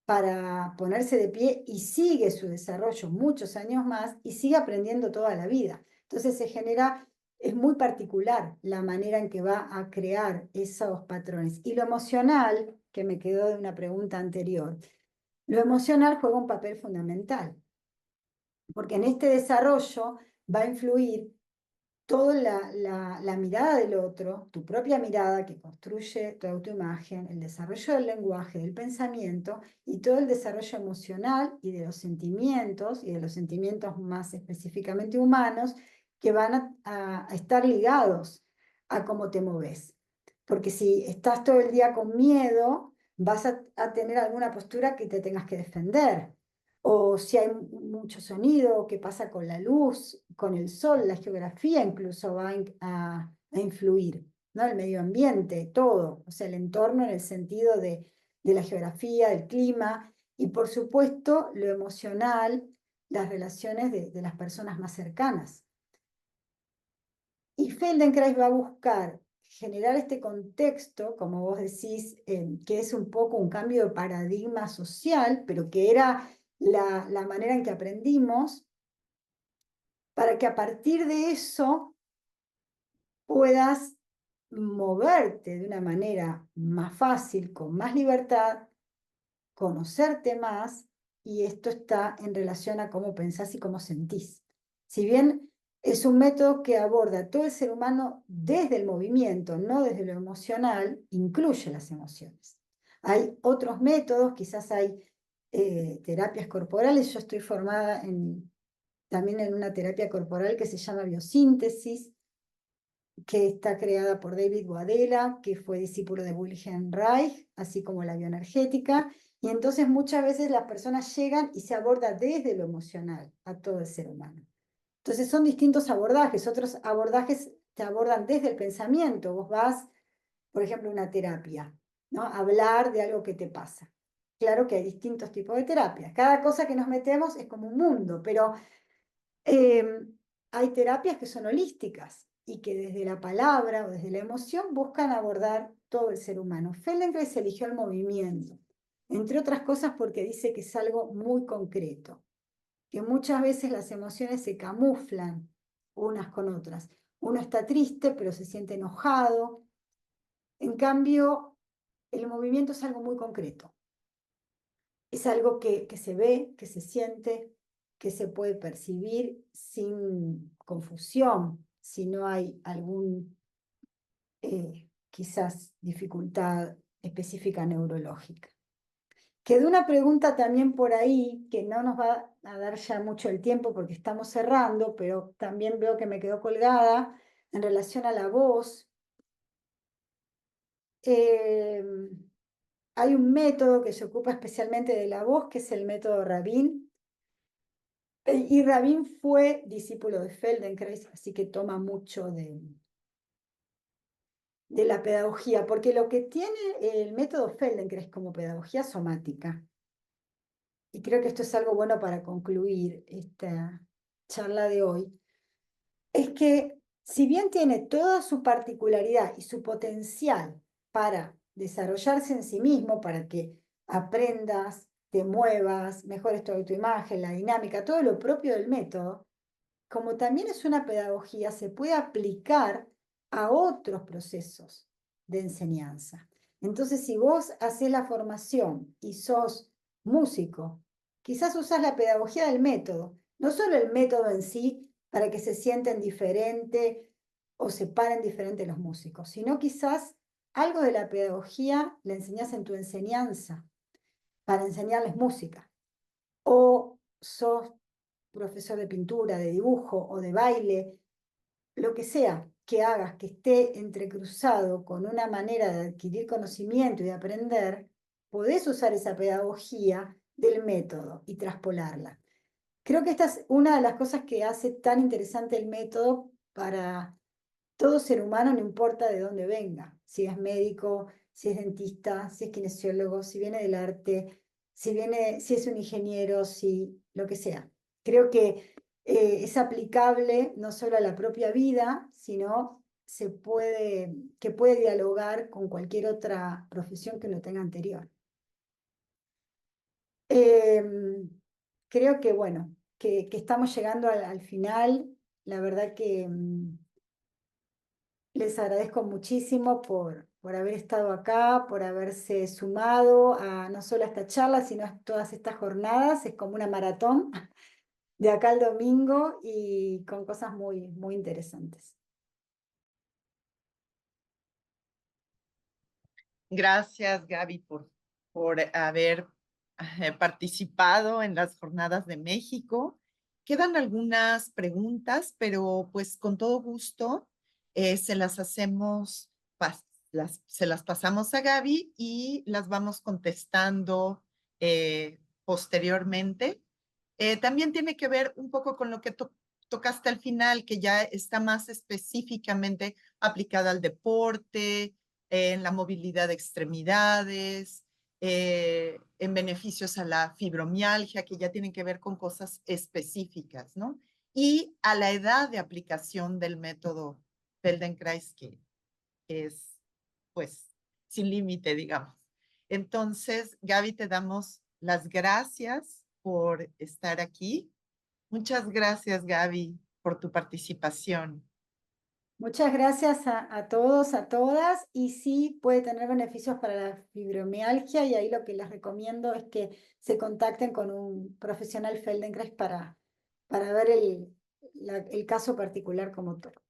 para ponerse de pie y sigue su desarrollo muchos años más y sigue aprendiendo toda la vida. Entonces se genera, es muy particular la manera en que va a crear esos patrones. Y lo emocional, que me quedó de una pregunta anterior, lo emocional juega un papel fundamental, porque en este desarrollo va a influir toda la mirada del otro, tu propia mirada que construye tu autoimagen, el desarrollo del lenguaje, del pensamiento y todo el desarrollo emocional y de los sentimientos y de los sentimientos más específicamente humanos que van a estar ligados a cómo te moves. Porque si estás todo el día con miedo, vas a tener alguna postura que te tengas que defender o si hay mucho sonido, qué pasa con la luz, con el sol, la geografía incluso va a influir, ¿no? El medio ambiente, todo, o sea, el entorno en el sentido de la geografía, del clima, y por supuesto lo emocional, las relaciones de las personas más cercanas. Y Feldenkrais va a buscar generar este contexto, como vos decís, que es un poco un cambio de paradigma social, pero que era la manera en que aprendimos, para que a partir de eso puedas moverte de una manera más fácil, con más libertad, conocerte más, y esto está en relación a cómo pensás y cómo sentís. Si bien es un método que aborda todo el ser humano desde el movimiento, no desde lo emocional, incluye las emociones. Hay otros métodos, quizás hay terapias corporales. Yo estoy formada también en una terapia corporal que se llama biosíntesis, que está creada por David Boadella, que fue discípulo de Wilhelm Reich, así como la bioenergética, y entonces muchas veces las personas llegan y se aborda desde lo emocional a todo el ser humano. Entonces son distintos abordajes, otros abordajes te abordan desde el pensamiento, vos vas, por ejemplo, a una terapia, ¿no? A hablar de algo que te pasa. Claro que hay distintos tipos de terapias, cada cosa que nos metemos es como un mundo, pero eh, hay terapias que son holísticas y que desde la palabra o desde la emoción buscan abordar todo el ser humano. Feldenkrais eligió el movimiento, entre otras cosas porque dice que es algo muy concreto, que muchas veces las emociones se camuflan unas con otras. Uno está triste, pero se siente enojado. En cambio, el movimiento es algo muy concreto. Es algo que se ve, que se siente, que se puede percibir sin confusión, si no hay algún, quizás, dificultad específica neurológica. Quedó una pregunta también por ahí que no nos va a dar ya mucho el tiempo porque estamos cerrando, pero también veo que me quedó colgada en relación a la voz. Eh, Hay un método que se ocupa especialmente de la voz, que es el método Rabin. Y Rabin fue discípulo de Feldenkrais, así que toma mucho de la pedagogía, porque lo que tiene el método Feldenkrais como pedagogía somática, y creo que esto es algo bueno para concluir esta charla de hoy, es que si bien tiene toda su particularidad y su potencial para desarrollarse en sí mismo, para que aprendas, te muevas, mejores tu autoimagen, la dinámica, todo lo propio del método, como también es una pedagogía, se puede aplicar a otros procesos de enseñanza. Entonces, si vos haces la formación y sos músico, quizás usás la pedagogía del método, no solo el método en sí para que se sienten diferente o se paren diferente los músicos, sino quizás algo de la pedagogía le enseñás en tu enseñanza para enseñarles música. O sos profesor de pintura, de dibujo o de baile, lo que sea que hagas que esté entrecruzado con una manera de adquirir conocimiento y de aprender, podés usar esa pedagogía del método y traspolarla. Creo que esta es una de las cosas que hace tan interesante el método para todo ser humano, no importa de dónde venga, si es médico, si es dentista, si es kinesiólogo, si viene del arte, si es un ingeniero, si lo que sea. Creo que es aplicable no solo a la propia vida, sino que puede dialogar con cualquier otra profesión que lo tenga anterior. Em, Creo que, bueno, que estamos llegando al final. La verdad que les agradezco muchísimo por haber estado acá, por haberse sumado a no solo a esta charla, sino a todas estas jornadas. Es como una maratón de acá al domingo y con cosas muy, muy interesantes. Gracias, Gaby, por haber participado en las jornadas de México. Quedan algunas preguntas, pero pues con todo gusto se las hacemos, se las pasamos a Gaby y las vamos contestando posteriormente. También tiene que ver un poco con lo que tocaste al final, que ya está más específicamente aplicada al deporte, en la movilidad de extremidades, en beneficios a la fibromialgia, que ya tienen que ver con cosas específicas, ¿no? Y a la edad de aplicación del método Feldenkrais, que es, pues, sin límite, digamos. Entonces, Gaby, te damos las gracias por estar aquí. Muchas gracias, Gaby, por tu participación. Muchas gracias a todos, a todas, y sí puede tener beneficios para la fibromialgia y ahí lo que les recomiendo es que se contacten con un profesional Feldenkrais para ver el caso particular como toca.